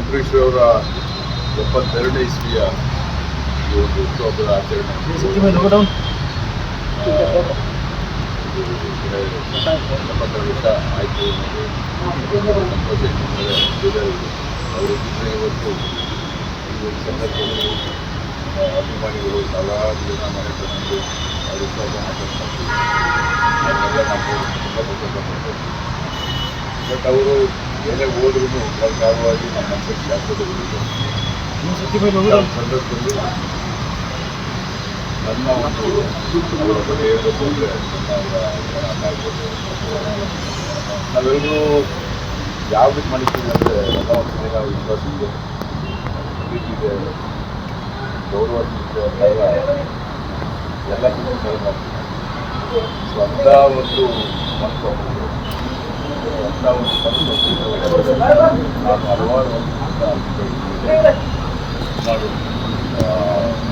ಅಂಬರೀಷ್ ಅವರ 72ನೇ ಇಸ್ವಿಯ ಈ ಒಂದು ಹುಟ್ಟುಹಬ್ಬದ ಆಚರಣೆ ಒಂದು 70 ವರ್ಷ ಆಯಿತು ಅನ್ನೋದು ಸಂತೋಷ ಬೇಜಾರಿದೆ. ಅವರಿದ್ದರೆ ಇವತ್ತು ಈ ಒಂದು ಸಂದರ್ಭದಲ್ಲಿ ಅಭಿಮಾನಿಗಳು ಸಾವಿರಾರು ಜನ ಮನೆ ಬಂದು ಅವ್ರ ವಿಶ್ವಾಸ ಮಾತಾಡ್ತಾರೆ. ಅದನ್ನೆಲ್ಲ ನಾವು ತುಂಬ ಬಟ್ ಅವರು ಏನೇ ಹೋದ್ರೂ ಪ್ರಕಾರವಾಗಿ ನಮ್ಮ ಮನಸ್ಸಿಗೆ ಶಾಶ್ವತ ಉಳಿದ ಸಂದರ್ಭದಲ್ಲಿ ನನ್ನ ಒಂದು ಅವರ ಬಗ್ಗೆ ಹೇಳಬೇಕು ಅಂದರೆ ನಾವೆಲ್ಲರೂ ಯಾವುದಕ್ಕೆ ಮಾಡಿದ್ದೀವಿ ಅಂದರೆ ಎಲ್ಲ ಒಂದು ದಿನ ವಿಶ್ವಾಸ ಇದೆ, ಪ್ರೀತಿ ಇದೆ, ಗೌರವ ಇದೆ ಅಂದಾಗ ಎಲ್ಲಕ್ಕಿಂತ ಸರಿ ಮಾಡ್ತೀವಿ. ಸೊ ಅಂಥ ಒಂದು ಮನಸ್ಸು ಅಂಥ ಒಂದು ಮನಸ್ಸು ನಾನು ಹಲವಾರು ವರ್ಷದಿಂದ ಸುಮಾರು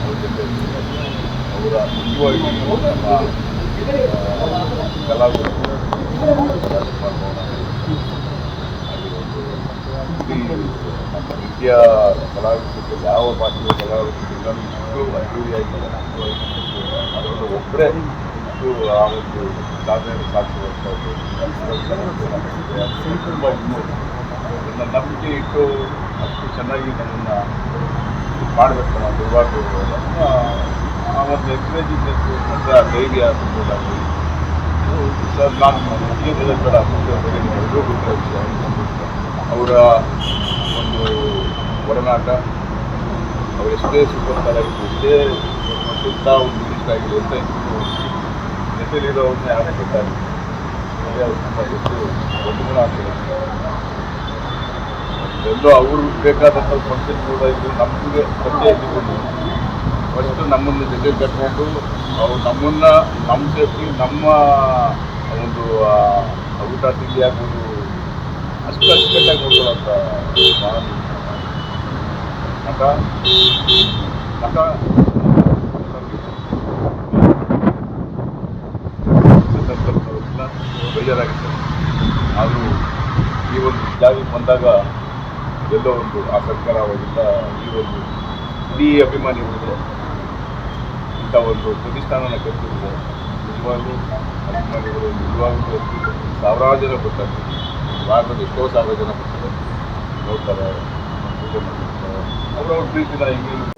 ಅವ್ರ ಜೊತೆ ಅವರ ಮುಖ್ಯವಾಗಿ ನಮ್ಮ ಕಲಾವಿದರು ರಾಜ್ಕುಮಾರ್ ಭವನ ಆಗಿರ್ಬೋದು, ನಮ್ಮ ನೃತ್ಯ ಕಲಾವಿದರು ಯಾವ ಭಾಷೆಯ ಕಲಾವಿದರು ನಾನು ಇಷ್ಟು ಅಭಿವೃದ್ಧಿಯಾಗಿ ಅದನ್ನು ಒಬ್ಬರೇ ಇಷ್ಟು ಆ ಒಂದು ಸಾಧನೆ ಸಾಧಿಸುವಂಥದ್ದು ತುಂಬ ಇನ್ನೂ ನನ್ನ ನಂಬಿಕೆ ಇಟ್ಟು ಅಷ್ಟು ಚೆನ್ನಾಗಿ ನಮ್ಮನ್ನು ಮಾಡಬೇಕು ನಾವು ಇವಾಗ ಆ ಒಂದು ಎನ್ಕರೇಜಿಂಗ್ನೆಸ್ ಮತ್ತು ಆ ಧೈರ್ಯ ತುಂಬೋದಾಗಲಿ ಸರ್ ನಾನು ಜೀವನದಲ್ಲಿ ಬೇಡ ಎಲ್ಲರೂ ಗೊತ್ತಿರೋ ವಿಷಯ ಅವರ ಒಂದು ಒಡನಾಟ ಅವರೆಷ್ಟೇ ಸೂಪರ್ ಸ್ಟಾರ್ ಆಗಿದ್ದು ಎಷ್ಟೇ ಎಂಥ ಒಂದು ಮಿನಿಸ್ಟರ್ ಆಗಿದೆ ಅಂತ ಜೊತೆಲಿರೋವ್ರನ್ನೇ ಯಾರು ಗೊತ್ತಾಗಿದೆ ಅದೇ ಅವ್ರು ತುಂಬ ಹೆಚ್ಚು ದೊಡ್ಡ ಗುಣ ಆಗ್ತದೆ. ಎಲ್ಲೋ ಅವ್ರಿಗೆ ಬೇಕಾದಂಥ ಫಂಕ್ಷನ್ ಕೂಡ ಇದು ನಮಗೆ ಪರಿಚಯ ಇದ್ದುಕೊಂಡು ಫಸ್ಟು ನಮ್ಮನ್ನು ಜೊತೆ ಕಟ್ಕೊಂಡು ಅವ್ರು ನಮ್ಮನ್ನು ನಮ್ಮ ಸೇಫ್ಟಿ ನಮ್ಮ ಒಂದು ಊಟ ತಿಂಡಿ ಆಗ್ಬೋದು ಅಷ್ಟು ಅಚ್ಚುಕಟ್ಟಾಗಿ ನೋಡ್ಕೊಳ್ಳೋಂಥ ಮಹಾನ್ ನಟ ಬೇಜಾರಾಗುತ್ತೆ. ಆದರೂ ಈ ಒಂದು ಜಾಗಕ್ಕೆ ಬಂದಾಗ ಎಲ್ಲೋ ಒಂದು ಆ ಸರ್ಕಾರವಾಗಿಂದ ಈ ಒಂದು ಇಡೀ ಅಭಿಮಾನಿಗಳಿಗೆ ಇಂಥ ಒಂದು ಪ್ರತಿಷ್ಠಾನನ ಕಲ್ತಿದೆ. ನಿಜವಾಗ್ಲೂ ಅಭಿಮಾನಿಗಳು ನಿಜವಾಗ್ಲೂ ಸಾವಿರಾರು ಜನ ಬರ್ತಾರೆ, ಭಾಗದಲ್ಲಿ ಎಷ್ಟೋ ಸಾವಿರ ಜನ ಬರ್ತಾರೆ, ನೋಡ್ತಾರೆ, ಪೂಜೆ ಮಾಡ್ತಾರೆ. ಅವ್ರವ್ರ ಪ್ರೀತಿನ ಹಿಂಗೆ